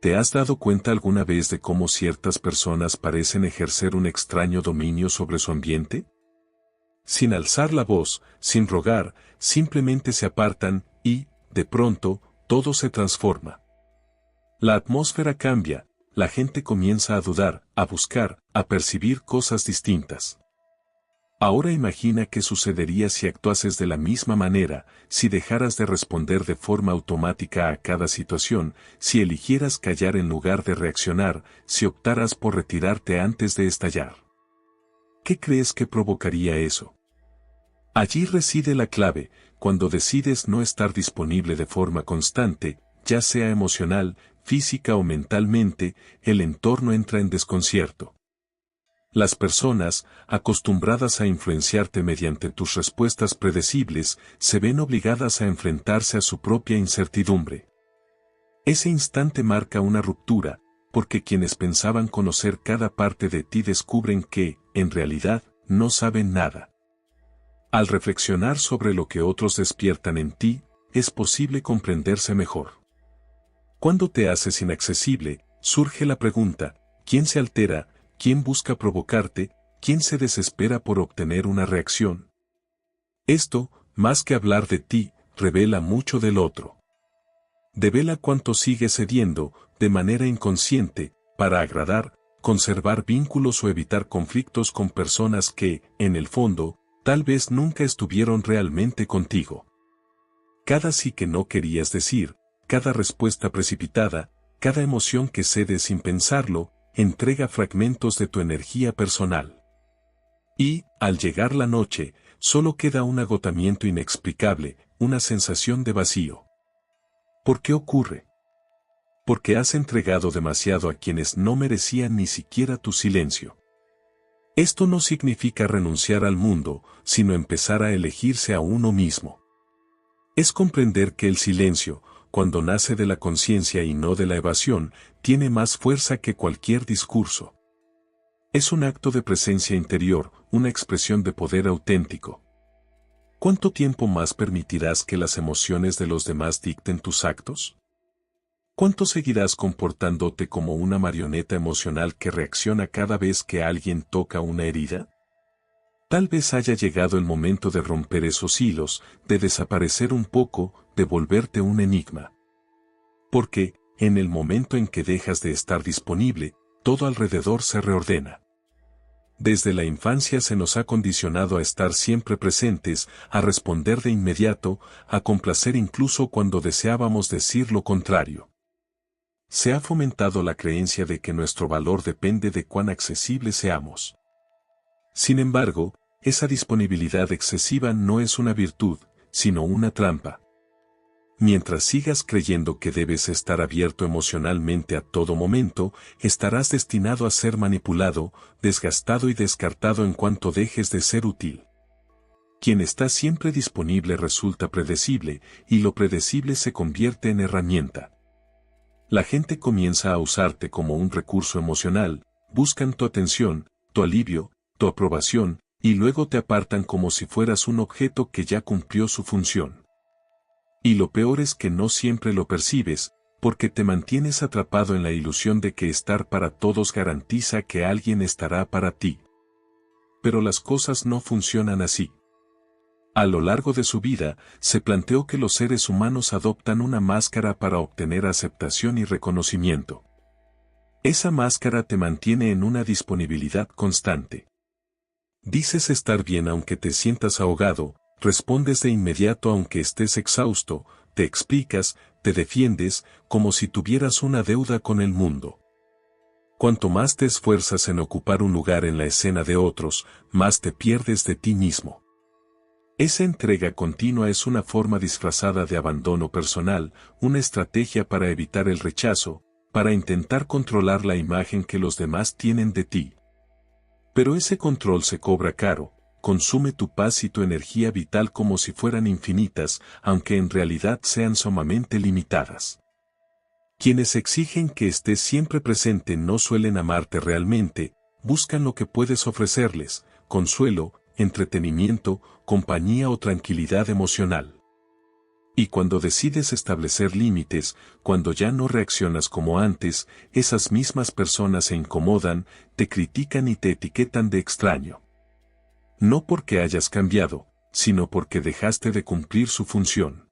¿Te has dado cuenta alguna vez de cómo ciertas personas parecen ejercer un extraño dominio sobre su ambiente? Sin alzar la voz, sin rogar, simplemente se apartan y, de pronto, todo se transforma. La atmósfera cambia, la gente comienza a dudar, a buscar, a percibir cosas distintas. Ahora imagina qué sucedería si actuases de la misma manera, si dejaras de responder de forma automática a cada situación, si eligieras callar en lugar de reaccionar, si optaras por retirarte antes de estallar. ¿Qué crees que provocaría eso? Allí reside la clave. Cuando decides no estar disponible de forma constante, ya sea emocional, física o mentalmente, el entorno entra en desconcierto. Las personas, acostumbradas a influenciarte mediante tus respuestas predecibles, se ven obligadas a enfrentarse a su propia incertidumbre. Ese instante marca una ruptura, porque quienes pensaban conocer cada parte de ti descubren que, en realidad, no saben nada. Al reflexionar sobre lo que otros despiertan en ti, es posible comprenderse mejor. Cuando te haces inaccesible, surge la pregunta: ¿quién se altera? ¿Quién busca provocarte? ¿Quién se desespera por obtener una reacción? Esto, más que hablar de ti, revela mucho del otro. Devela cuánto sigues cediendo, de manera inconsciente, para agradar, conservar vínculos o evitar conflictos con personas que, en el fondo, tal vez nunca estuvieron realmente contigo. Cada sí que no querías decir, cada respuesta precipitada, cada emoción que cedes sin pensarlo, entrega fragmentos de tu energía personal. Y, al llegar la noche, solo queda un agotamiento inexplicable, una sensación de vacío. ¿Por qué ocurre? Porque has entregado demasiado a quienes no merecían ni siquiera tu silencio. Esto no significa renunciar al mundo, sino empezar a elegirse a uno mismo. Es comprender que el silencio, cuando nace de la conciencia y no de la evasión, tiene más fuerza que cualquier discurso. Es un acto de presencia interior, una expresión de poder auténtico. ¿Cuánto tiempo más permitirás que las emociones de los demás dicten tus actos? ¿Cuánto seguirás comportándote como una marioneta emocional que reacciona cada vez que alguien toca una herida? Tal vez haya llegado el momento de romper esos hilos, de desaparecer un poco, de volverte un enigma. Porque, en el momento en que dejas de estar disponible, todo alrededor se reordena. Desde la infancia se nos ha condicionado a estar siempre presentes, a responder de inmediato, a complacer incluso cuando deseábamos decir lo contrario. Se ha fomentado la creencia de que nuestro valor depende de cuán accesibles seamos. Sin embargo, esa disponibilidad excesiva no es una virtud, sino una trampa. Mientras sigas creyendo que debes estar abierto emocionalmente a todo momento, estarás destinado a ser manipulado, desgastado y descartado en cuanto dejes de ser útil. Quien está siempre disponible resulta predecible, y lo predecible se convierte en herramienta. La gente comienza a usarte como un recurso emocional, buscan tu atención, tu alivio, tu aprobación, y luego te apartan como si fueras un objeto que ya cumplió su función. Y lo peor es que no siempre lo percibes, porque te mantienes atrapado en la ilusión de que estar para todos garantiza que alguien estará para ti. Pero las cosas no funcionan así. A lo largo de su vida, se planteó que los seres humanos adoptan una máscara para obtener aceptación y reconocimiento. Esa máscara te mantiene en una disponibilidad constante. Dices estar bien aunque te sientas ahogado, respondes de inmediato aunque estés exhausto, te explicas, te defiendes, como si tuvieras una deuda con el mundo. Cuanto más te esfuerzas en ocupar un lugar en la escena de otros, más te pierdes de ti mismo. Esa entrega continua es una forma disfrazada de abandono personal, una estrategia para evitar el rechazo, para intentar controlar la imagen que los demás tienen de ti. Pero ese control se cobra caro, consume tu paz y tu energía vital como si fueran infinitas, aunque en realidad sean sumamente limitadas. Quienes exigen que estés siempre presente no suelen amarte realmente, buscan lo que puedes ofrecerles: consuelo, entretenimiento, compañía o tranquilidad emocional. Y cuando decides establecer límites, cuando ya no reaccionas como antes, esas mismas personas se incomodan, te critican y te etiquetan de extraño. No porque hayas cambiado, sino porque dejaste de cumplir su función.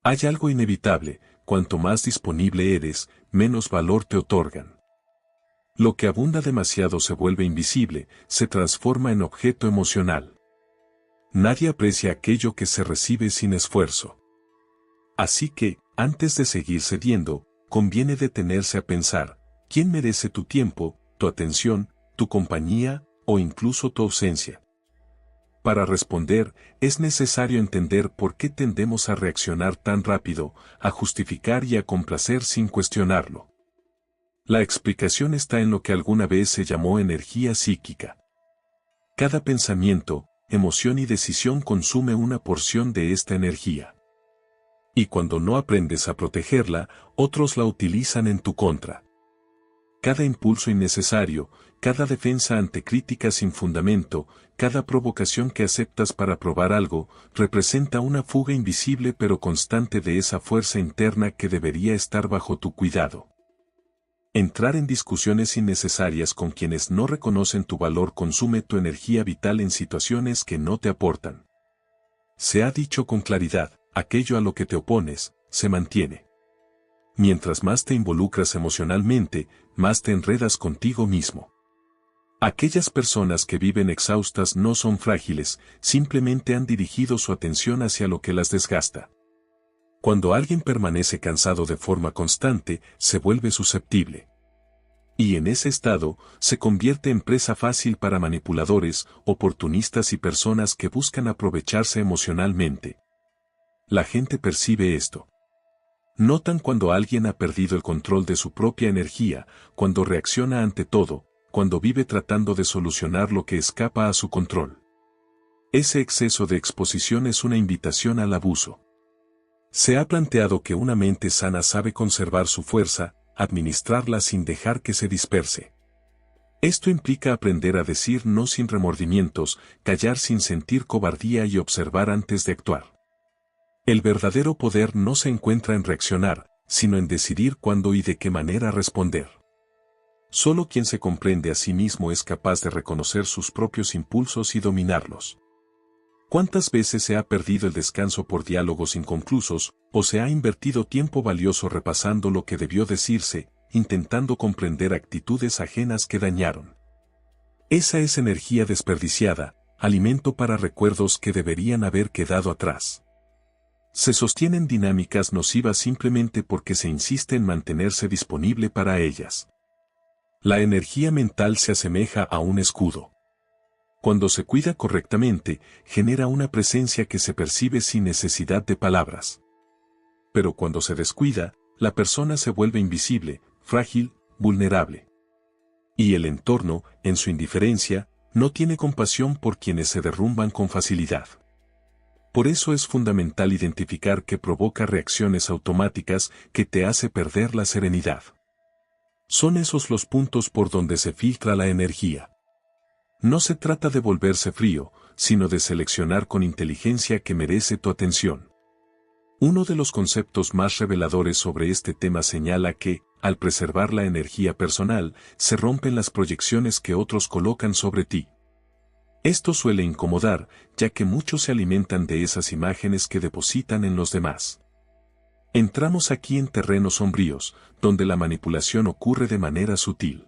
Hay algo inevitable: cuanto más disponible eres, menos valor te otorgan. Lo que abunda demasiado se vuelve invisible, se transforma en objeto emocional. Nadie aprecia aquello que se recibe sin esfuerzo. Así que, antes de seguir cediendo, conviene detenerse a pensar: ¿quién merece tu tiempo, tu atención, tu compañía, o incluso tu ausencia? Para responder, es necesario entender por qué tendemos a reaccionar tan rápido, a justificar y a complacer sin cuestionarlo. La explicación está en lo que alguna vez se llamó energía psíquica. Cada pensamiento, emoción y decisión consume una porción de esta energía. Y cuando no aprendes a protegerla, otros la utilizan en tu contra. Cada impulso innecesario, cada defensa ante críticas sin fundamento, cada provocación que aceptas para probar algo, representa una fuga invisible pero constante de esa fuerza interna que debería estar bajo tu cuidado. Entrar en discusiones innecesarias con quienes no reconocen tu valor consume tu energía vital en situaciones que no te aportan. Se ha dicho con claridad: aquello a lo que te opones, se mantiene. Mientras más te involucras emocionalmente, más te enredas contigo mismo. Aquellas personas que viven exhaustas no son frágiles, simplemente han dirigido su atención hacia lo que las desgasta. Cuando alguien permanece cansado de forma constante, se vuelve susceptible. Y en ese estado, se convierte en presa fácil para manipuladores, oportunistas y personas que buscan aprovecharse emocionalmente. La gente percibe esto. Notan cuando alguien ha perdido el control de su propia energía, cuando reacciona ante todo, cuando vive tratando de solucionar lo que escapa a su control. Ese exceso de exposición es una invitación al abuso. Se ha planteado que una mente sana sabe conservar su fuerza, administrarla sin dejar que se disperse. Esto implica aprender a decir no sin remordimientos, callar sin sentir cobardía y observar antes de actuar. El verdadero poder no se encuentra en reaccionar, sino en decidir cuándo y de qué manera responder. Solo quien se comprende a sí mismo es capaz de reconocer sus propios impulsos y dominarlos. ¿Cuántas veces se ha perdido el descanso por diálogos inconclusos, o se ha invertido tiempo valioso repasando lo que debió decirse, intentando comprender actitudes ajenas que dañaron? Esa es energía desperdiciada, alimento para recuerdos que deberían haber quedado atrás. Se sostienen dinámicas nocivas simplemente porque se insiste en mantenerse disponible para ellas. La energía mental se asemeja a un escudo. Cuando se cuida correctamente, genera una presencia que se percibe sin necesidad de palabras. Pero cuando se descuida, la persona se vuelve invisible, frágil, vulnerable. Y el entorno, en su indiferencia, no tiene compasión por quienes se derrumban con facilidad. Por eso es fundamental identificar qué provoca reacciones automáticas que te hace perder la serenidad. Son esos los puntos por donde se filtra la energía. No se trata de volverse frío, sino de seleccionar con inteligencia que merece tu atención. Uno de los conceptos más reveladores sobre este tema señala que, al preservar la energía personal, se rompen las proyecciones que otros colocan sobre ti. Esto suele incomodar, ya que muchos se alimentan de esas imágenes que depositan en los demás. Entramos aquí en terrenos sombríos, donde la manipulación ocurre de manera sutil.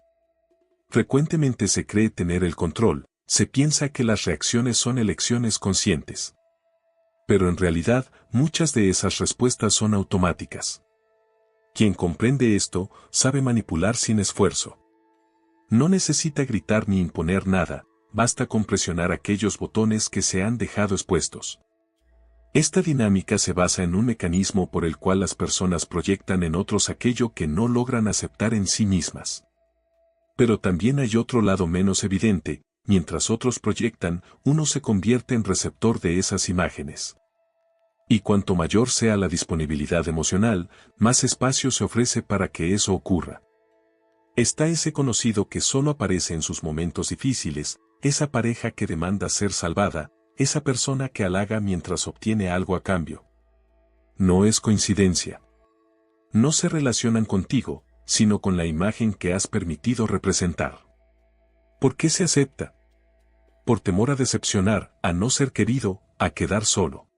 Frecuentemente se cree tener el control, se piensa que las reacciones son elecciones conscientes. Pero en realidad, muchas de esas respuestas son automáticas. Quien comprende esto, sabe manipular sin esfuerzo. No necesita gritar ni imponer nada, basta con presionar aquellos botones que se han dejado expuestos. Esta dinámica se basa en un mecanismo por el cual las personas proyectan en otros aquello que no logran aceptar en sí mismas. Pero también hay otro lado menos evidente: mientras otros proyectan, uno se convierte en receptor de esas imágenes. Y cuanto mayor sea la disponibilidad emocional, más espacio se ofrece para que eso ocurra. Está ese conocido que solo aparece en sus momentos difíciles, esa pareja que demanda ser salvada, esa persona que halaga mientras obtiene algo a cambio. no es coincidencia. No se relacionan contigo, sino con la imagen que has permitido representar. ¿Por qué se acepta? Por temor a decepcionar, a no ser querido, a quedar solo.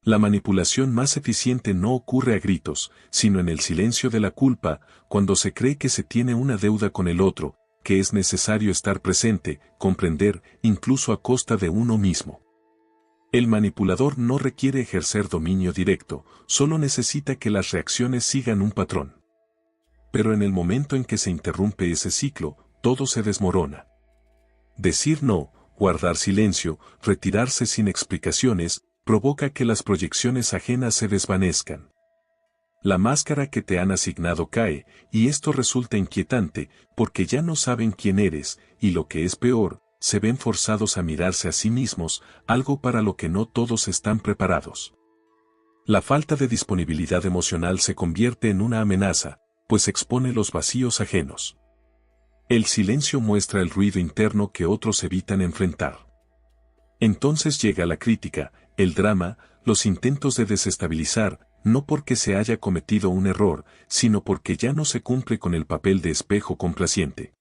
La manipulación más eficiente no ocurre a gritos, sino en el silencio de la culpa, cuando se cree que se tiene una deuda con el otro, que es necesario estar presente, comprender, incluso a costa de uno mismo. El manipulador no requiere ejercer dominio directo, solo necesita que las reacciones sigan un patrón. Pero en el momento en que se interrumpe ese ciclo, todo se desmorona. Decir no, guardar silencio, retirarse sin explicaciones, provoca que las proyecciones ajenas se desvanezcan. La máscara que te han asignado cae, y esto resulta inquietante, porque ya no saben quién eres, y lo que es peor, se ven forzados a mirarse a sí mismos, algo para lo que no todos están preparados. La falta de disponibilidad emocional se convierte en una amenaza, pues expone los vacíos ajenos. El silencio muestra el ruido interno que otros evitan enfrentar. Entonces llega la crítica, el drama, los intentos de desestabilizar, no porque se haya cometido un error, sino porque ya no se cumple con el papel de espejo complaciente.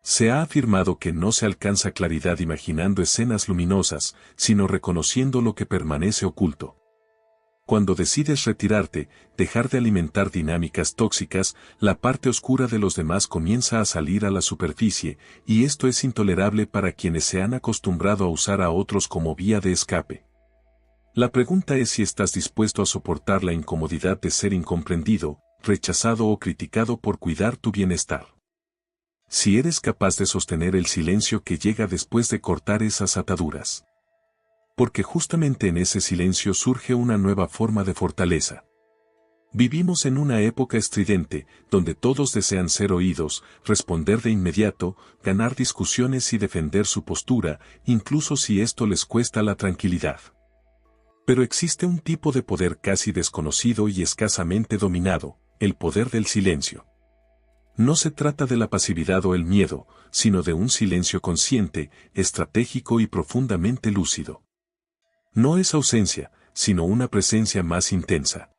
Se ha afirmado que no se alcanza claridad imaginando escenas luminosas, sino reconociendo lo que permanece oculto. Cuando decides retirarte, dejar de alimentar dinámicas tóxicas, la parte oscura de los demás comienza a salir a la superficie, y esto es intolerable para quienes se han acostumbrado a usar a otros como vía de escape. La pregunta es si estás dispuesto a soportar la incomodidad de ser incomprendido, rechazado o criticado por cuidar tu bienestar. Si eres capaz de sostener el silencio que llega después de cortar esas ataduras. Porque justamente en ese silencio surge una nueva forma de fortaleza. Vivimos en una época estridente, donde todos desean ser oídos, responder de inmediato, ganar discusiones y defender su postura, incluso si esto les cuesta la tranquilidad. Pero existe un tipo de poder casi desconocido y escasamente dominado, el poder del silencio. No se trata de la pasividad o el miedo, sino de un silencio consciente, estratégico y profundamente lúcido. No es ausencia, sino una presencia más intensa.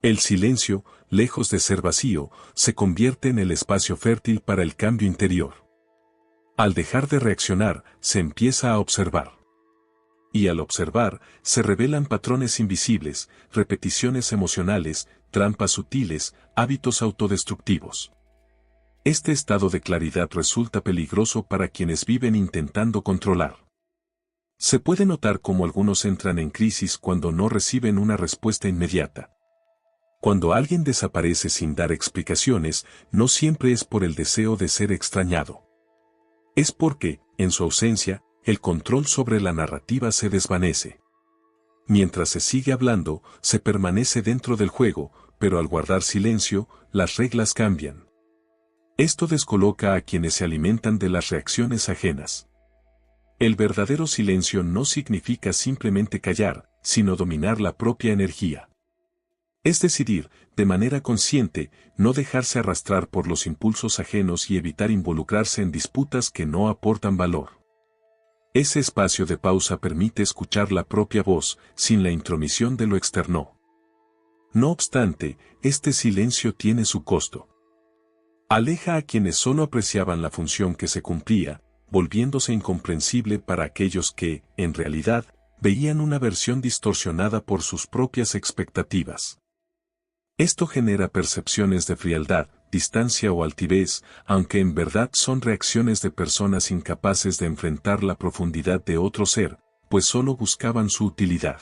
El silencio, lejos de ser vacío, se convierte en el espacio fértil para el cambio interior. Al dejar de reaccionar, se empieza a observar. Y al observar, se revelan patrones invisibles, repeticiones emocionales, trampas sutiles, hábitos autodestructivos. Este estado de claridad resulta peligroso para quienes viven intentando controlar. Se puede notar cómo algunos entran en crisis cuando no reciben una respuesta inmediata. Cuando alguien desaparece sin dar explicaciones, no siempre es por el deseo de ser extrañado. Es porque, en su ausencia, el control sobre la narrativa se desvanece. Mientras se sigue hablando, se permanece dentro del juego, pero al guardar silencio, las reglas cambian. Esto descoloca a quienes se alimentan de las reacciones ajenas. El verdadero silencio no significa simplemente callar, sino dominar la propia energía. Es decidir, de manera consciente, no dejarse arrastrar por los impulsos ajenos y evitar involucrarse en disputas que no aportan valor. Ese espacio de pausa permite escuchar la propia voz, sin la intromisión de lo externo. No obstante, este silencio tiene su costo. Aleja a quienes solo apreciaban la función que se cumplía, volviéndose incomprensible para aquellos que, en realidad, veían una versión distorsionada por sus propias expectativas. Esto genera percepciones de frialdad, distancia o altivez, aunque en verdad son reacciones de personas incapaces de enfrentar la profundidad de otro ser, pues solo buscaban su utilidad.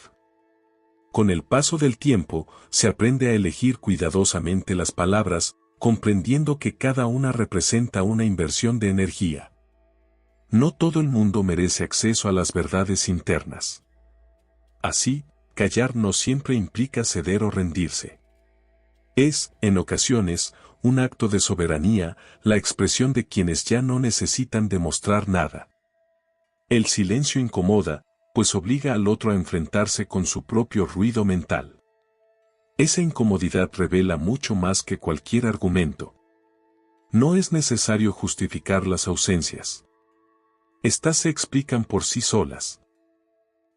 Con el paso del tiempo, se aprende a elegir cuidadosamente las palabras, comprendiendo que cada una representa una inversión de energía. No todo el mundo merece acceso a las verdades internas. Así, callar no siempre implica ceder o rendirse. Es, en ocasiones, un acto de soberanía, la expresión de quienes ya no necesitan demostrar nada. El silencio incomoda, pues obliga al otro a enfrentarse con su propio ruido mental. Esa incomodidad revela mucho más que cualquier argumento. No es necesario justificar las ausencias. Estas se explican por sí solas.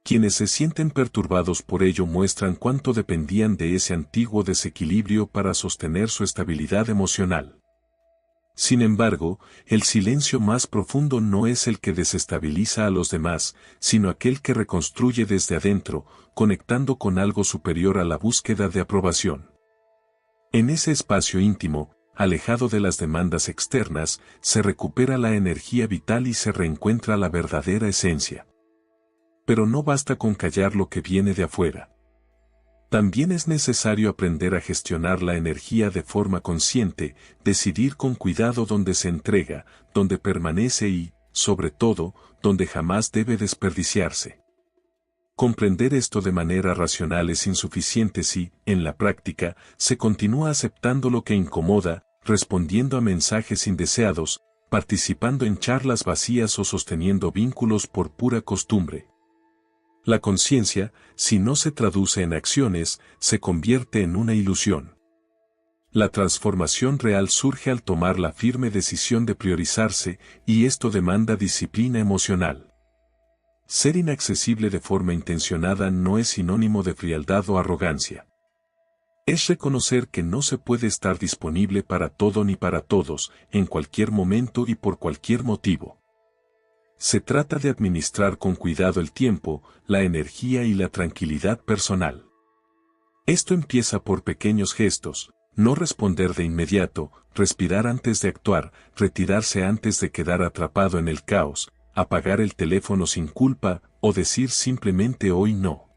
Quienes se sienten perturbados por ello muestran cuánto dependían de ese antiguo desequilibrio para sostener su estabilidad emocional. Sin embargo, el silencio más profundo no es el que desestabiliza a los demás, sino aquel que reconstruye desde adentro, conectando con algo superior a la búsqueda de aprobación. En ese espacio íntimo, alejado de las demandas externas, se recupera la energía vital y se reencuentra la verdadera esencia. Pero no basta con callar lo que viene de afuera. También es necesario aprender a gestionar la energía de forma consciente, decidir con cuidado dónde se entrega, dónde permanece y, sobre todo, dónde jamás debe desperdiciarse. Comprender esto de manera racional es insuficiente si, en la práctica, se continúa aceptando lo que incomoda, respondiendo a mensajes indeseados, participando en charlas vacías o sosteniendo vínculos por pura costumbre. La conciencia, si no se traduce en acciones, se convierte en una ilusión. La transformación real surge al tomar la firme decisión de priorizarse, y esto demanda disciplina emocional. Ser inaccesible de forma intencionada no es sinónimo de frialdad o arrogancia. Es reconocer que no se puede estar disponible para todo ni para todos, en cualquier momento y por cualquier motivo. Se trata de administrar con cuidado el tiempo, la energía y la tranquilidad personal. Esto empieza por pequeños gestos, no responder de inmediato, respirar antes de actuar, retirarse antes de quedar atrapado en el caos, apagar el teléfono sin culpa, o decir simplemente hoy no.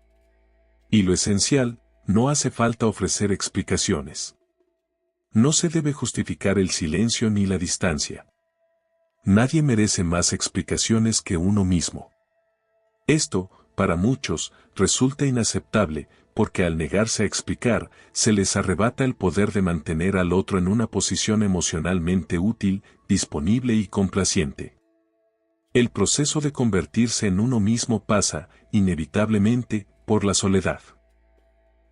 Y lo esencial, no hace falta ofrecer explicaciones. No se debe justificar el silencio ni la distancia. Nadie merece más explicaciones que uno mismo. Esto, para muchos, resulta inaceptable, porque al negarse a explicar, se les arrebata el poder de mantener al otro en una posición emocionalmente útil, disponible y complaciente. El proceso de convertirse en uno mismo pasa, inevitablemente, por la soledad.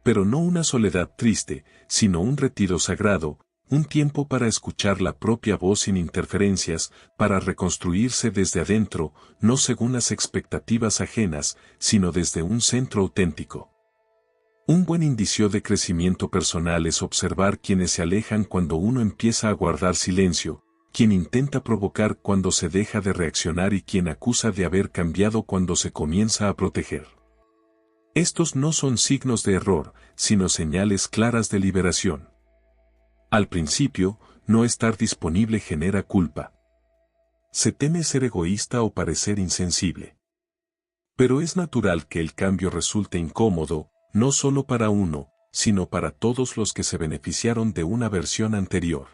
Pero no una soledad triste, sino un retiro sagrado, un tiempo para escuchar la propia voz sin interferencias, para reconstruirse desde adentro, no según las expectativas ajenas, sino desde un centro auténtico. Un buen indicio de crecimiento personal es observar quienes se alejan cuando uno empieza a guardar silencio, quien intenta provocar cuando se deja de reaccionar y quien acusa de haber cambiado cuando se comienza a proteger. Estos no son signos de error, sino señales claras de liberación. Al principio, no estar disponible genera culpa. Se teme ser egoísta o parecer insensible. Pero es natural que el cambio resulte incómodo, no solo para uno, sino para todos los que se beneficiaron de una versión anterior.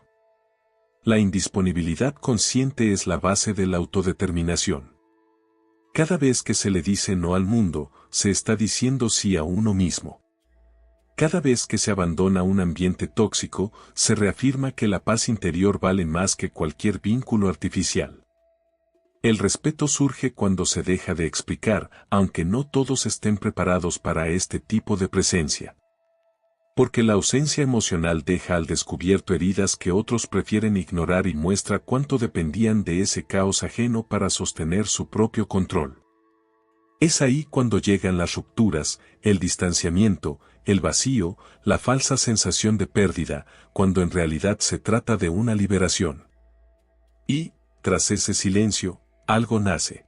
La indisponibilidad consciente es la base de la autodeterminación. Cada vez que se le dice no al mundo, se está diciendo sí a uno mismo. Cada vez que se abandona un ambiente tóxico, se reafirma que la paz interior vale más que cualquier vínculo artificial. El respeto surge cuando se deja de explicar, aunque no todos estén preparados para este tipo de presencia. Porque la ausencia emocional deja al descubierto heridas que otros prefieren ignorar y muestra cuánto dependían de ese caos ajeno para sostener su propio control. Es ahí cuando llegan las rupturas, el distanciamiento, el vacío, la falsa sensación de pérdida, cuando en realidad se trata de una liberación. Y, tras ese silencio, algo nace.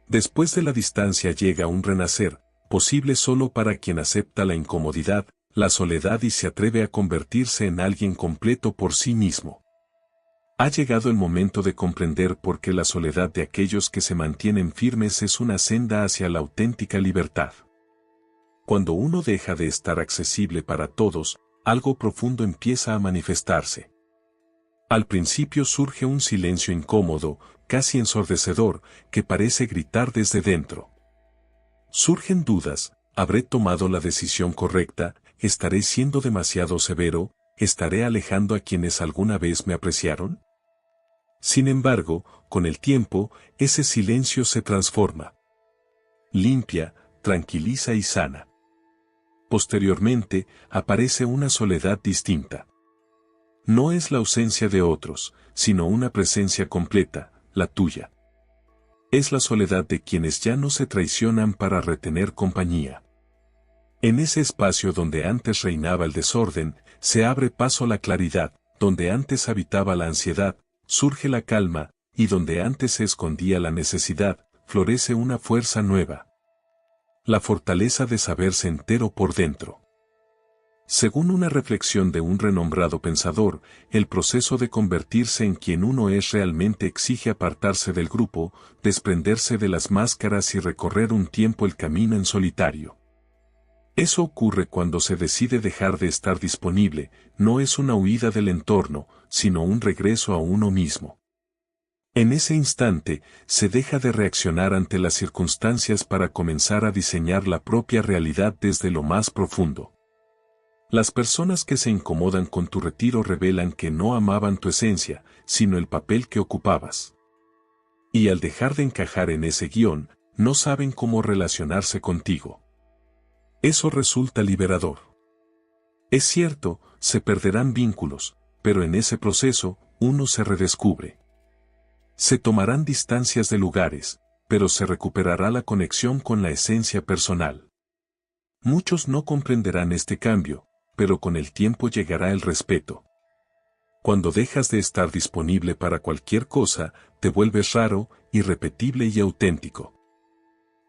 Después de la distancia llega un renacer, posible solo para quien acepta la incomodidad, la soledad y se atreve a convertirse en alguien completo por sí mismo. Ha llegado el momento de comprender por qué la soledad de aquellos que se mantienen firmes es una senda hacia la auténtica libertad. Cuando uno deja de estar accesible para todos, algo profundo empieza a manifestarse. Al principio surge un silencio incómodo, casi ensordecedor, que parece gritar desde dentro. Surgen dudas, ¿habré tomado la decisión correcta? ¿Estaré siendo demasiado severo? ¿Estaré alejando a quienes alguna vez me apreciaron? Sin embargo, con el tiempo, ese silencio se transforma. Limpia, tranquiliza y sana. Posteriormente, aparece una soledad distinta. No es la ausencia de otros, sino una presencia completa, la tuya. Es la soledad de quienes ya no se traicionan para retener compañía. En ese espacio donde antes reinaba el desorden, se abre paso la claridad, donde antes habitaba la ansiedad, surge la calma, y donde antes se escondía la necesidad, florece una fuerza nueva. La fortaleza de saberse entero por dentro. Según una reflexión de un renombrado pensador, el proceso de convertirse en quien uno es realmente exige apartarse del grupo, desprenderse de las máscaras y recorrer un tiempo el camino en solitario. Eso ocurre cuando se decide dejar de estar disponible, no es una huida del entorno, sino un regreso a uno mismo. En ese instante, se deja de reaccionar ante las circunstancias para comenzar a diseñar la propia realidad desde lo más profundo. Las personas que se incomodan con tu retiro revelan que no amaban tu esencia, sino el papel que ocupabas. Y al dejar de encajar en ese guión, no saben cómo relacionarse contigo. Eso resulta liberador. Es cierto, se perderán vínculos, pero en ese proceso, uno se redescubre. Se tomarán distancias de lugares, pero se recuperará la conexión con la esencia personal. Muchos no comprenderán este cambio, pero con el tiempo llegará el respeto. Cuando dejas de estar disponible para cualquier cosa, te vuelves raro, irrepetible y auténtico.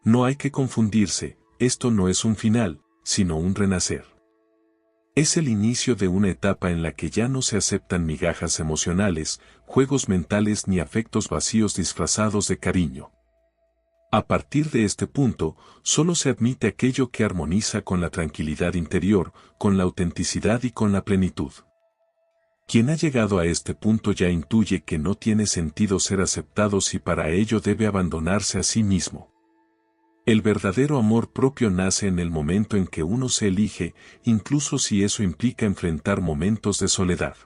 No hay que confundirse, esto no es un final, sino un renacer. Es el inicio de una etapa en la que ya no se aceptan migajas emocionales, juegos mentales ni afectos vacíos disfrazados de cariño. A partir de este punto, solo se admite aquello que armoniza con la tranquilidad interior, con la autenticidad y con la plenitud. Quien ha llegado a este punto ya intuye que no tiene sentido ser aceptado si para ello debe abandonarse a sí mismo. El verdadero amor propio nace en el momento en que uno se elige, incluso si eso implica enfrentar momentos de soledad.